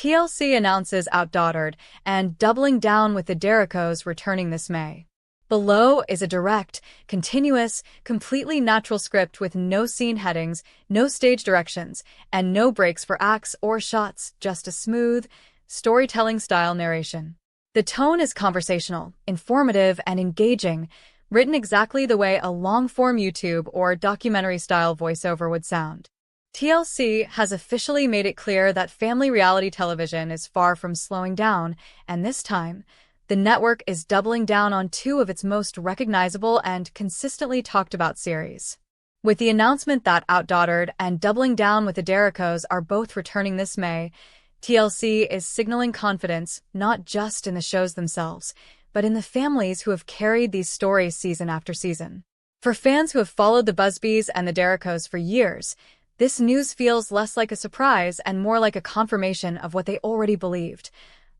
TLC announces OutDaughtered and doubling down with the Derricos returning this May. Below is a direct, continuous, completely natural script with no scene headings, no stage directions, and no breaks for acts or shots, just a smooth, storytelling-style narration. The tone is conversational, informative, and engaging, written exactly the way a long-form YouTube or documentary-style voiceover would sound. TLC has officially made it clear that family reality television is far from slowing down, and this time, the network is doubling down on two of its most recognizable and consistently talked about series. With the announcement that OutDaughtered and doubling down with the Derricos are both returning this May, TLC is signaling confidence not just in the shows themselves, but in the families who have carried these stories season after season. For fans who have followed the Busbys and the Derricos for years, this news feels less like a surprise and more like a confirmation of what they already believed.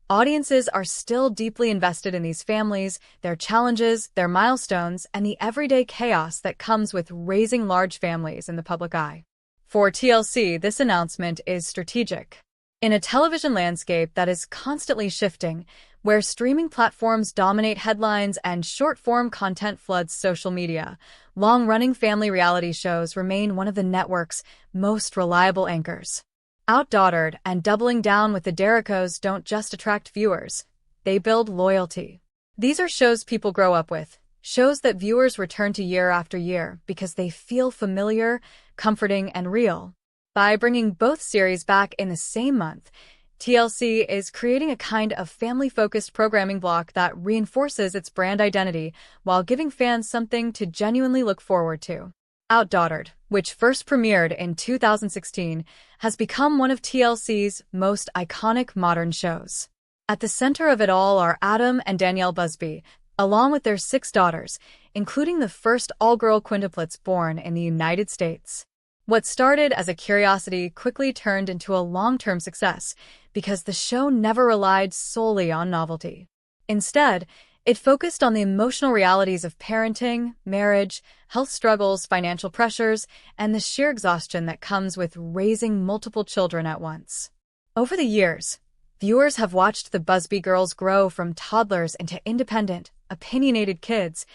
Audiences are still deeply invested in these families, their challenges, their milestones, and the everyday chaos that comes with raising large families in the public eye. For TLC, this announcement is strategic. In a television landscape that is constantly shifting, where streaming platforms dominate headlines and short-form content floods social media, long-running family reality shows remain one of the network's most reliable anchors. OutDaughtered and doubling down with the Derricos don't just attract viewers, they build loyalty. These are shows people grow up with, shows that viewers return to year after year because they feel familiar, comforting, and real. By bringing both series back in the same month, TLC is creating a kind of family-focused programming block that reinforces its brand identity while giving fans something to genuinely look forward to. OutDaughtered, which first premiered in 2016, has become one of TLC's most iconic modern shows. At the center of it all are Adam and Danielle Busby, along with their 6 daughters, including the first all-girl quintuplets born in the United States. What started as a curiosity quickly turned into a long-term success because the show never relied solely on novelty. Instead, it focused on the emotional realities of parenting, marriage, health struggles, financial pressures, and the sheer exhaustion that comes with raising multiple children at once. Over the years, viewers have watched the Busby girls grow from toddlers into independent, opinionated kids,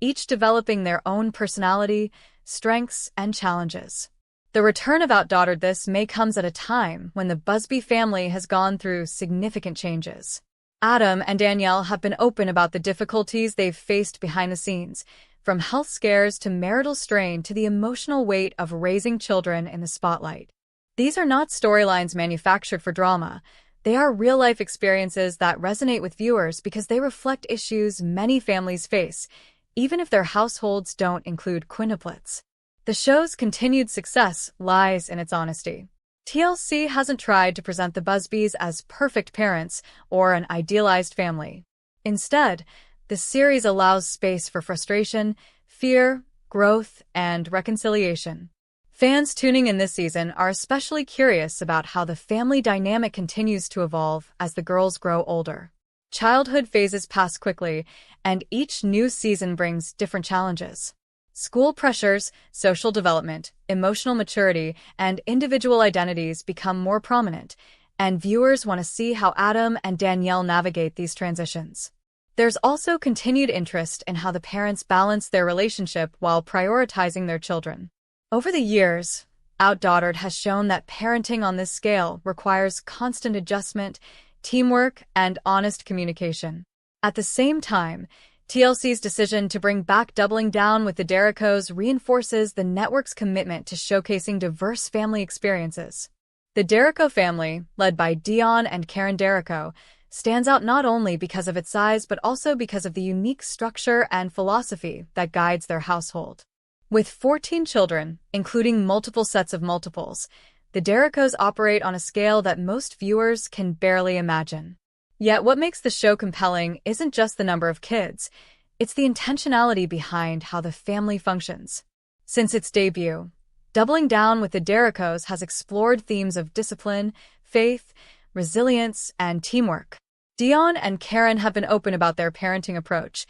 each developing their own personality, strengths, and challenges. The return of OutDaughtered this May comes at a time when the Busby family has gone through significant changes. Adam and Danielle have been open about the difficulties they've faced behind the scenes, from health scares to marital strain to the emotional weight of raising children in the spotlight. These are not storylines manufactured for drama. They are real-life experiences that resonate with viewers because they reflect issues many families face, even if their households don't include quintuplets. The show's continued success lies in its honesty. TLC hasn't tried to present the Busbys as perfect parents or an idealized family. Instead, the series allows space for frustration, fear, growth, and reconciliation. Fans tuning in this season are especially curious about how the family dynamic continues to evolve as the girls grow older. Childhood phases pass quickly, and each new season brings different challenges. School pressures, social development, emotional maturity, and individual identities become more prominent, and viewers want to see how Adam and Danielle navigate these transitions. There's also continued interest in how the parents balance their relationship while prioritizing their children. Over the years, OutDaughtered has shown that parenting on this scale requires constant adjustment, teamwork, and honest communication. At the same time, TLC's decision to bring back doubling down with the Derricos reinforces the network's commitment to showcasing diverse family experiences. The Derrico family, led by Dion and Karen Derrico, stands out not only because of its size but also because of the unique structure and philosophy that guides their household. With 14 children, including multiple sets of multiples, the Derricos operate on a scale that most viewers can barely imagine. Yet what makes the show compelling isn't just the number of kids, it's the intentionality behind how the family functions. Since its debut, Doubling Down with the Derricos has explored themes of discipline, faith, resilience, and teamwork. Dion and Karen have been open about their parenting approach,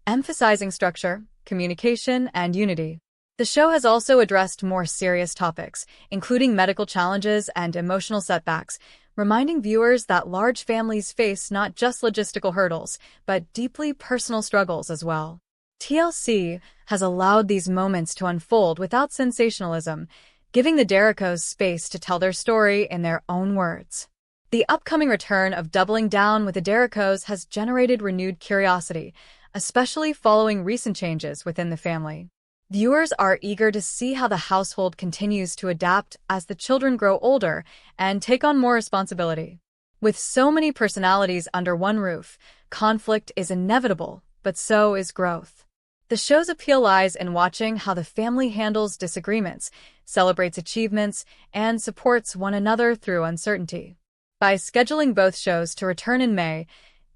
emphasizing structure, communication, and unity. The show has also addressed more serious topics, including medical challenges and emotional setbacks, reminding viewers that large families face not just logistical hurdles, but deeply personal struggles as well. TLC has allowed these moments to unfold without sensationalism, giving the Derricos space to tell their story in their own words. The upcoming return of Doubling Down with the Derricos has generated renewed curiosity, especially following recent changes within the family. Viewers are eager to see how the household continues to adapt as the children grow older and take on more responsibility. With so many personalities under one roof, conflict is inevitable, but so is growth. The show's appeal lies in watching how the family handles disagreements, celebrates achievements, and supports one another through uncertainty. By scheduling both shows to return in May,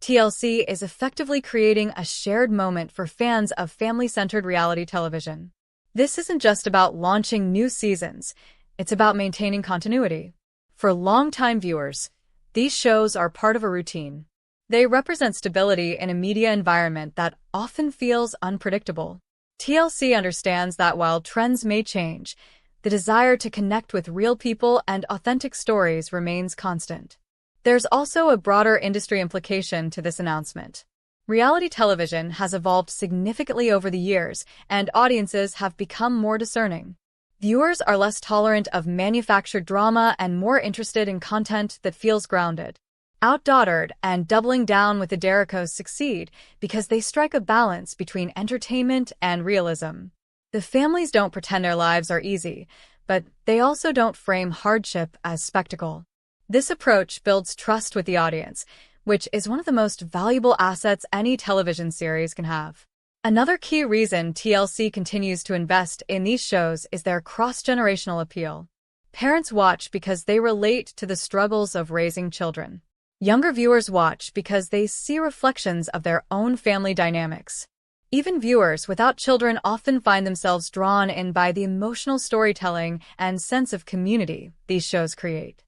TLC is effectively creating a shared moment for fans of family-centered reality television. This isn't just about launching new seasons, it's about maintaining continuity. For longtime viewers, these shows are part of a routine. They represent stability in a media environment that often feels unpredictable. TLC understands that while trends may change, the desire to connect with real people and authentic stories remains constant. There's also a broader industry implication to this announcement. Reality television has evolved significantly over the years, and audiences have become more discerning. Viewers are less tolerant of manufactured drama and more interested in content that feels grounded. OutDaughtered and Doubling Down with the Derricos succeed because they strike a balance between entertainment and realism. The families don't pretend their lives are easy, but they also don't frame hardship as spectacle. This approach builds trust with the audience, which is one of the most valuable assets any television series can have. Another key reason TLC continues to invest in these shows is their cross-generational appeal. Parents watch because they relate to the struggles of raising children. Younger viewers watch because they see reflections of their own family dynamics. Even viewers without children often find themselves drawn in by the emotional storytelling and sense of community these shows create.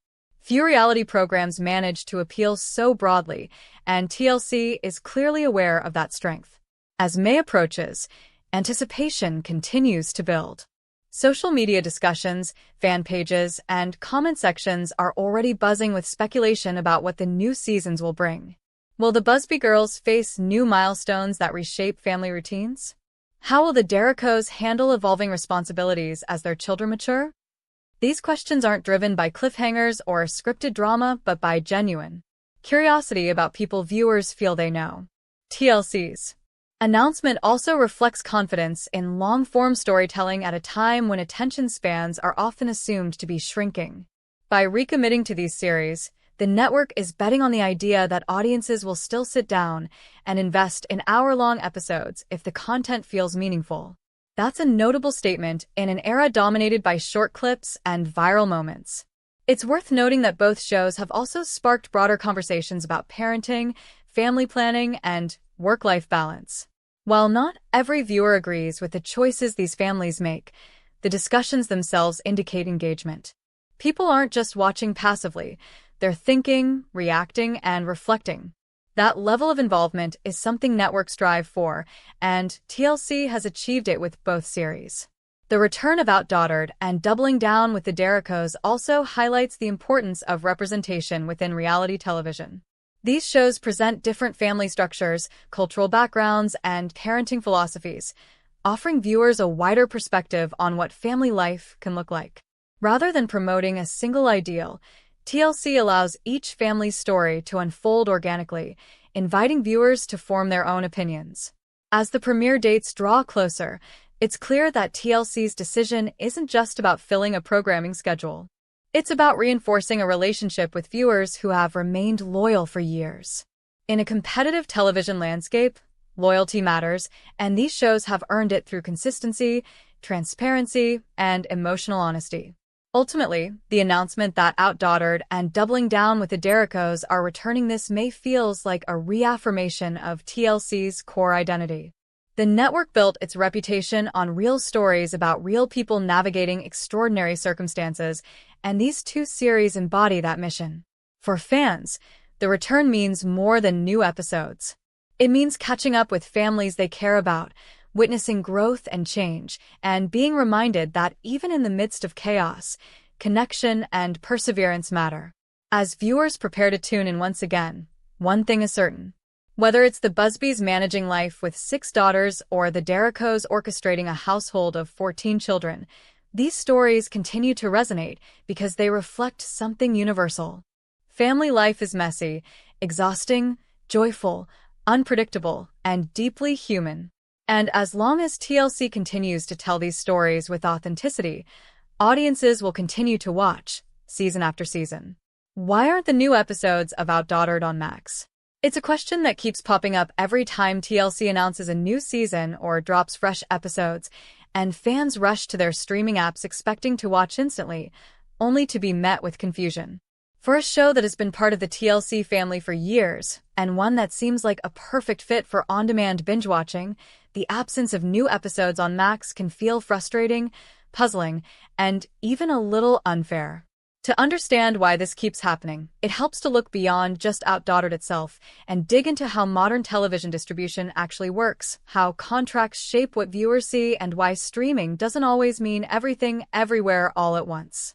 Few reality programs manage to appeal so broadly, and TLC is clearly aware of that strength. As May approaches, anticipation continues to build. Social media discussions, fan pages, and comment sections are already buzzing with speculation about what the new seasons will bring. Will the Busby girls face new milestones that reshape family routines? How will the Derricos handle evolving responsibilities as their children mature? These questions aren't driven by cliffhangers or scripted drama, but by genuine curiosity about people viewers feel they know. TLC's announcement also reflects confidence in long-form storytelling at a time when attention spans are often assumed to be shrinking. By recommitting to these series, the network is betting on the idea that audiences will still sit down and invest in hour-long episodes if the content feels meaningful. That's a notable statement in an era dominated by short clips and viral moments. It's worth noting that both shows have also sparked broader conversations about parenting, family planning, and work-life balance. While not every viewer agrees with the choices these families make, the discussions themselves indicate engagement. People aren't just watching passively, they're thinking, reacting, and reflecting. That level of involvement is something networks strive for, and TLC has achieved it with both series. The return of OutDaughtered and Doubling Down with the Derricos also highlights the importance of representation within reality television. These shows present different family structures, cultural backgrounds, and parenting philosophies, offering viewers a wider perspective on what family life can look like. Rather than promoting a single ideal, TLC allows each family's story to unfold organically, inviting viewers to form their own opinions. As the premiere dates draw closer, it's clear that TLC's decision isn't just about filling a programming schedule. It's about reinforcing a relationship with viewers who have remained loyal for years. In a competitive television landscape, loyalty matters, and these shows have earned it through consistency, transparency, and emotional honesty. Ultimately, the announcement that OutDaughtered and Doubling Down with the Derricos are returning this May feels like a reaffirmation of TLC's core identity. The network built its reputation on real stories about real people navigating extraordinary circumstances, and these two series embody that mission. For fans, the return means more than new episodes. It means catching up with families they care about, witnessing growth and change, and being reminded that even in the midst of chaos, connection and perseverance matter. As viewers prepare to tune in once again, one thing is certain. Whether it's the Busbys managing life with 6 daughters or the Derricos orchestrating a household of 14 children, these stories continue to resonate because they reflect something universal. Family life is messy, exhausting, joyful, unpredictable, and deeply human. And as long as TLC continues to tell these stories with authenticity, audiences will continue to watch, season after season. Why aren't the new episodes of OutDaughtered on Max? It's a question that keeps popping up every time TLC announces a new season or drops fresh episodes, and fans rush to their streaming apps expecting to watch instantly, only to be met with confusion. For a show that has been part of the TLC family for years, and one that seems like a perfect fit for on-demand binge-watching, the absence of new episodes on Max can feel frustrating, puzzling, and even a little unfair. To understand why this keeps happening, it helps to look beyond just OutDaughtered itself and dig into how modern television distribution actually works, how contracts shape what viewers see, and why streaming doesn't always mean everything everywhere all at once.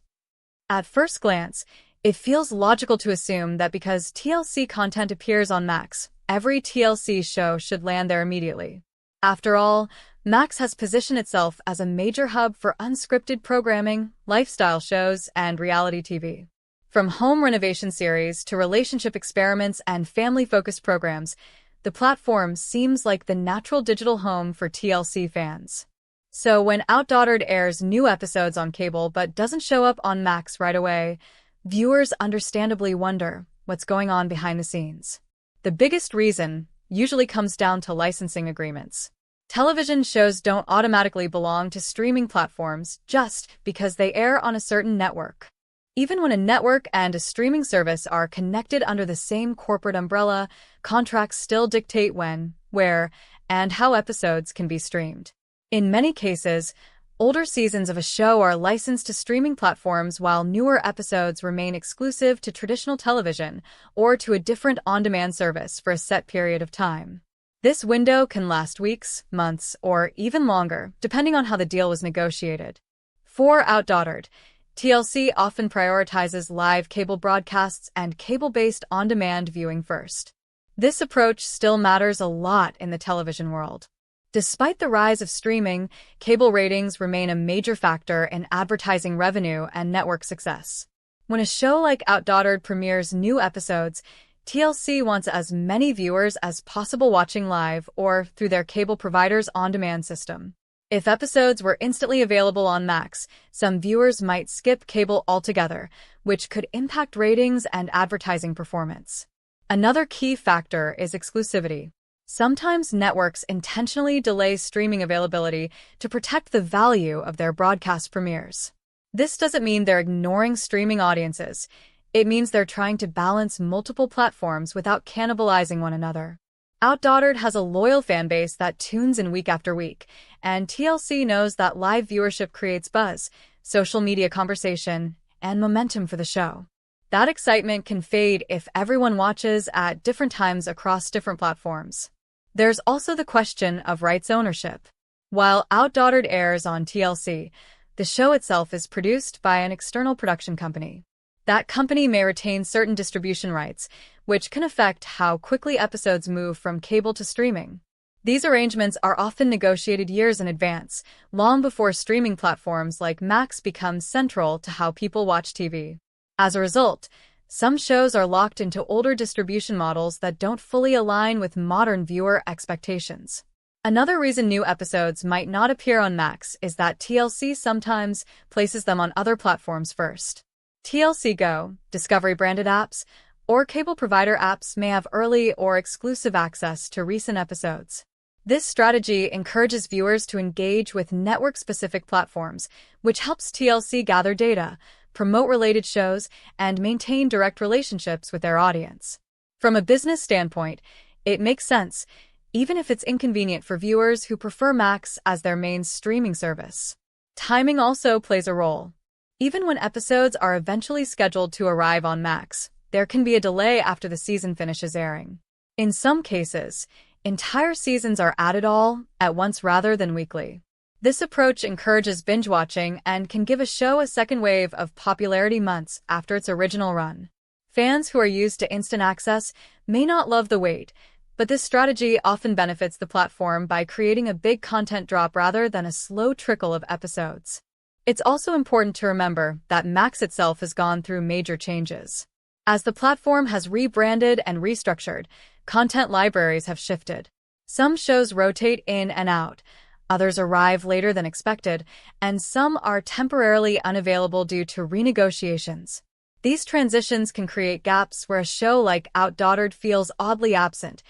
At first glance, it feels logical to assume that because TLC content appears on Max, every TLC show should land there immediately. After all, Max has positioned itself as a major hub for unscripted programming, lifestyle shows, and reality TV. From home renovation series to relationship experiments and family-focused programs, the platform seems like the natural digital home for TLC fans. So when OutDaughtered airs new episodes on cable but doesn't show up on Max right away, viewers understandably wonder what's going on behind the scenes. The biggest reason usually comes down to licensing agreements. Television shows don't automatically belong to streaming platforms just because they air on a certain network. Even when a network and a streaming service are connected under the same corporate umbrella, contracts still dictate when, where, and how episodes can be streamed. In many cases, older seasons of a show are licensed to streaming platforms while newer episodes remain exclusive to traditional television or to a different on-demand service for a set period of time. This window can last weeks, months, or even longer, depending on how the deal was negotiated. For OutDaughtered, TLC often prioritizes live cable broadcasts and cable-based on-demand viewing first. This approach still matters a lot in the television world. Despite the rise of streaming, cable ratings remain a major factor in advertising revenue and network success. When a show like OutDaughtered premieres new episodes, TLC wants as many viewers as possible watching live or through their cable provider's on-demand system. If episodes were instantly available on Max, some viewers might skip cable altogether, which could impact ratings and advertising performance. Another key factor is exclusivity. Sometimes networks intentionally delay streaming availability to protect the value of their broadcast premieres. This doesn't mean they're ignoring streaming audiences. It means they're trying to balance multiple platforms without cannibalizing one another. OutDaughtered has a loyal fan base that tunes in week after week, and TLC knows that live viewership creates buzz, social media conversation, and momentum for the show. That excitement can fade if everyone watches at different times across different platforms. There's also the question of rights ownership. While OutDaughtered airs on TLC, the show itself is produced by an external production company. That company may retain certain distribution rights, which can affect how quickly episodes move from cable to streaming. These arrangements are often negotiated years in advance, long before streaming platforms like Max become central to how people watch TV. As a result, some shows are locked into older distribution models that don't fully align with modern viewer expectations. Another reason new episodes might not appear on Max is that TLC sometimes places them on other platforms first. TLC Go, Discovery-branded apps, or cable provider apps may have early or exclusive access to recent episodes. This strategy encourages viewers to engage with network-specific platforms, which helps TLC gather data, promote related shows, and maintain direct relationships with their audience. From a business standpoint, it makes sense, even if it's inconvenient for viewers who prefer Max as their main streaming service. Timing also plays a role. Even when episodes are eventually scheduled to arrive on Max, there can be a delay after the season finishes airing. In some cases, entire seasons are added all at once rather than weekly. This approach encourages binge-watching and can give a show a second wave of popularity months after its original run. Fans who are used to instant access may not love the wait, but this strategy often benefits the platform by creating a big content drop rather than a slow trickle of episodes. It's also important to remember that Max itself has gone through major changes. As the platform has rebranded and restructured, content libraries have shifted. Some shows rotate in and out, others arrive later than expected, and some are temporarily unavailable due to renegotiations. These transitions can create gaps where a show like OutDaughtered feels oddly absent,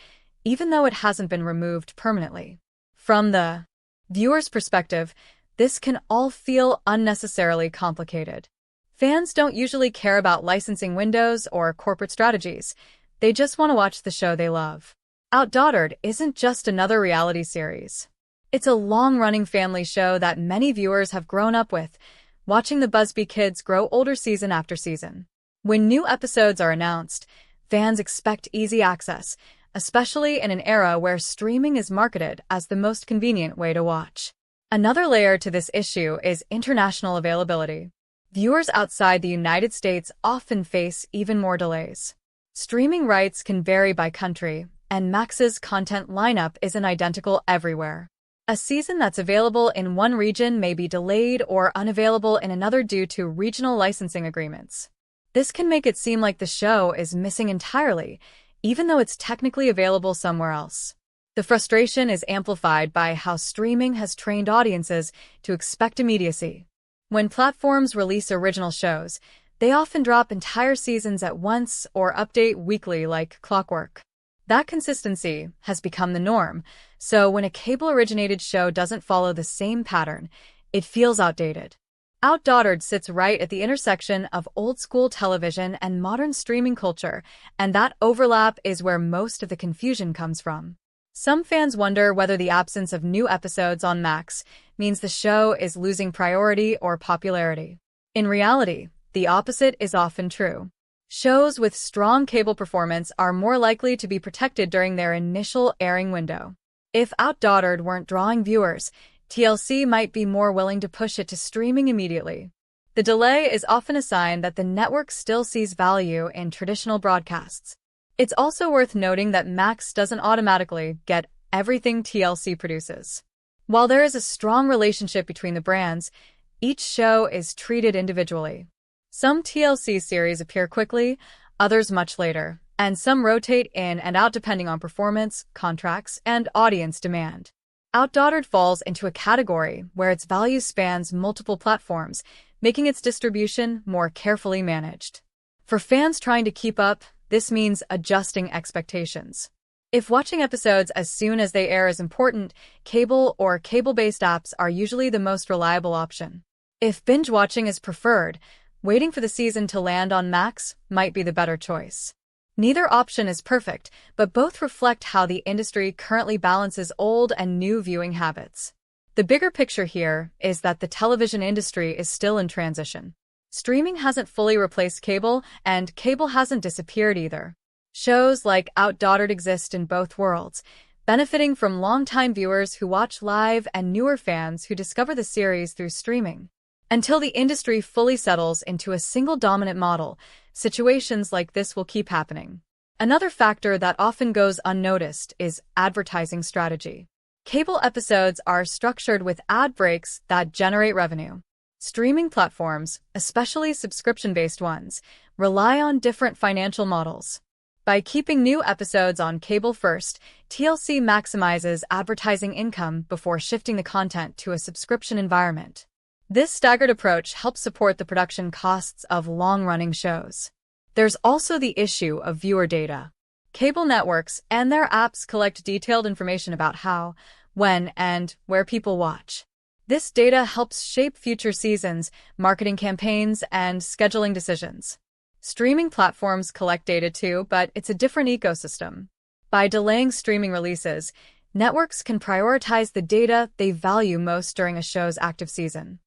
even though it hasn't been removed permanently. From the viewer's perspective, this can all feel unnecessarily complicated. Fans don't usually care about licensing windows or corporate strategies. They just want to watch the show they love. OutDaughtered isn't just another reality series. It's a long-running family show that many viewers have grown up with, watching the Busby kids grow older season after season. When new episodes are announced, fans expect easy access, especially in an era where streaming is marketed as the most convenient way to watch. Another layer to this issue is international availability. Viewers outside the United States often face even more delays. Streaming rights can vary by country, and Max's content lineup isn't identical everywhere. A season that's available in one region may be delayed or unavailable in another due to regional licensing agreements. This can make it seem like the show is missing entirely, even though it's technically available somewhere else. The frustration is amplified by how streaming has trained audiences to expect immediacy. When platforms release original shows, they often drop entire seasons at once or update weekly like clockwork. That consistency has become the norm, so when a cable-originated show doesn't follow the same pattern, it feels outdated. OutDaughtered sits right at the intersection of old-school television and modern streaming culture, and that overlap is where most of the confusion comes from. Some fans wonder whether the absence of new episodes on Max means the show is losing priority or popularity. In reality, the opposite is often true. Shows with strong cable performance are more likely to be protected during their initial airing window. If OutDaughtered weren't drawing viewers, TLC might be more willing to push it to streaming immediately. The delay is often a sign that the network still sees value in traditional broadcasts. It's also worth noting that Max doesn't automatically get everything TLC produces. While there is a strong relationship between the brands, each show is treated individually. Some TLC series appear quickly, others much later, and some rotate in and out depending on performance, contracts, and audience demand. OutDaughtered falls into a category where its value spans multiple platforms, making its distribution more carefully managed. For fans trying to keep up, this means adjusting expectations. If watching episodes as soon as they air is important, cable or cable-based apps are usually the most reliable option. If binge watching is preferred, waiting for the season to land on Max might be the better choice. Neither option is perfect, but both reflect how the industry currently balances old and new viewing habits. The bigger picture here is that the television industry is still in transition. Streaming hasn't fully replaced cable, and cable hasn't disappeared either. Shows like OutDaughtered exist in both worlds, benefiting from longtime viewers who watch live and newer fans who discover the series through streaming. Until the industry fully settles into a single dominant model, situations like this will keep happening. Another factor that often goes unnoticed is advertising strategy. Cable episodes are structured with ad breaks that generate revenue. Streaming platforms, especially subscription-based ones, rely on different financial models. By keeping new episodes on cable first, TLC maximizes advertising income before shifting the content to a subscription environment. This staggered approach helps support the production costs of long-running shows. There's also the issue of viewer data. Cable networks and their apps collect detailed information about how, when, and where people watch. This data helps shape future seasons, marketing campaigns, and scheduling decisions. Streaming platforms collect data too, but it's a different ecosystem. By delaying streaming releases, networks can prioritize the data they value most during a show's active season.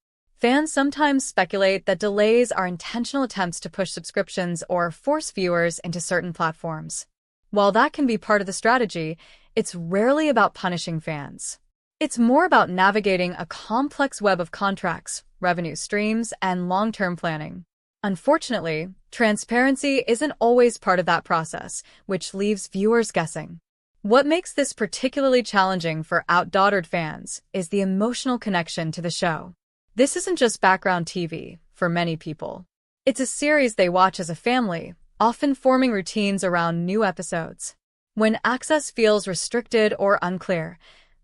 Fans sometimes speculate that delays are intentional attempts to push subscriptions or force viewers into certain platforms. While that can be part of the strategy, it's rarely about punishing fans. It's more about navigating a complex web of contracts, revenue streams, and long-term planning. Unfortunately, transparency isn't always part of that process, which leaves viewers guessing. What makes this particularly challenging for OutDaughtered fans is the emotional connection to the show. This isn't just background TV for many people. It's a series they watch as a family, often forming routines around new episodes. When access feels restricted or unclear,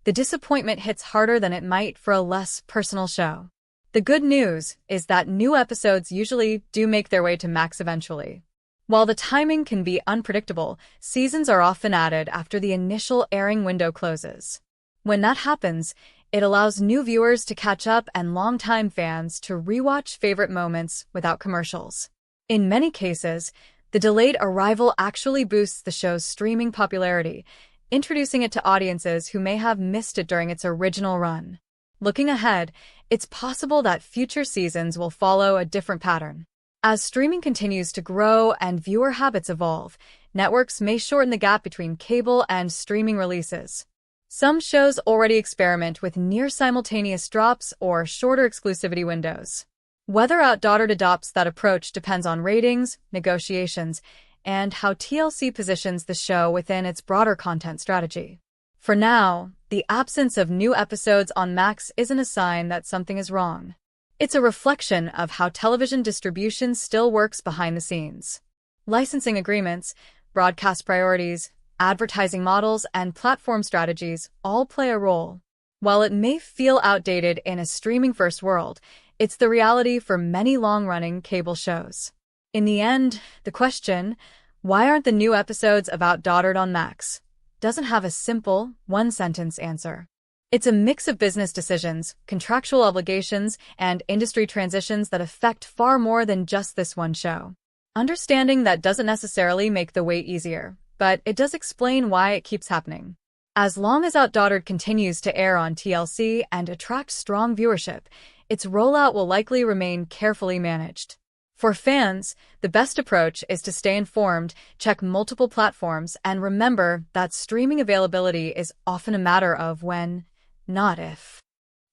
the disappointment hits harder than it might for a less personal show. The good news is that new episodes usually do make their way to Max eventually. While the timing can be unpredictable, seasons are often added after the initial airing window closes. When that happens, it allows new viewers to catch up and longtime fans to rewatch favorite moments without commercials. In many cases, the delayed arrival actually boosts the show's streaming popularity, introducing it to audiences who may have missed it during its original run. Looking ahead, it's possible that future seasons will follow a different pattern. As streaming continues to grow and viewer habits evolve, networks may shorten the gap between cable and streaming releases. Some shows already experiment with near-simultaneous drops or shorter exclusivity windows. Whether OutDaughtered adopts that approach depends on ratings, negotiations, and how TLC positions the show within its broader content strategy. For now, the absence of new episodes on Max isn't a sign that something is wrong. It's a reflection of how television distribution still works behind the scenes. Licensing agreements, broadcast priorities, advertising models, and platform strategies all play a role. While it may feel outdated in a streaming-first world, it's the reality for many long-running cable shows. In the end, the question, why aren't the new episodes of OutDaughtered on Max, doesn't have a simple, one-sentence answer. It's a mix of business decisions, contractual obligations, and industry transitions that affect far more than just this one show. Understanding that doesn't necessarily make the wait easier, but it does explain why it keeps happening. As long as OutDaughtered continues to air on TLC and attract strong viewership, its rollout will likely remain carefully managed. For fans, the best approach is to stay informed, check multiple platforms, and remember that streaming availability is often a matter of when, not if.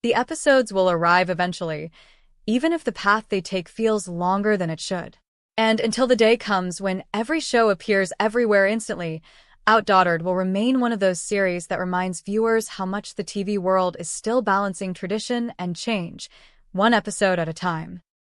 The episodes will arrive eventually, even if the path they take feels longer than it should. And until the day comes when every show appears everywhere instantly, OutDaughtered will remain one of those series that reminds viewers how much the TV world is still balancing tradition and change, one episode at a time.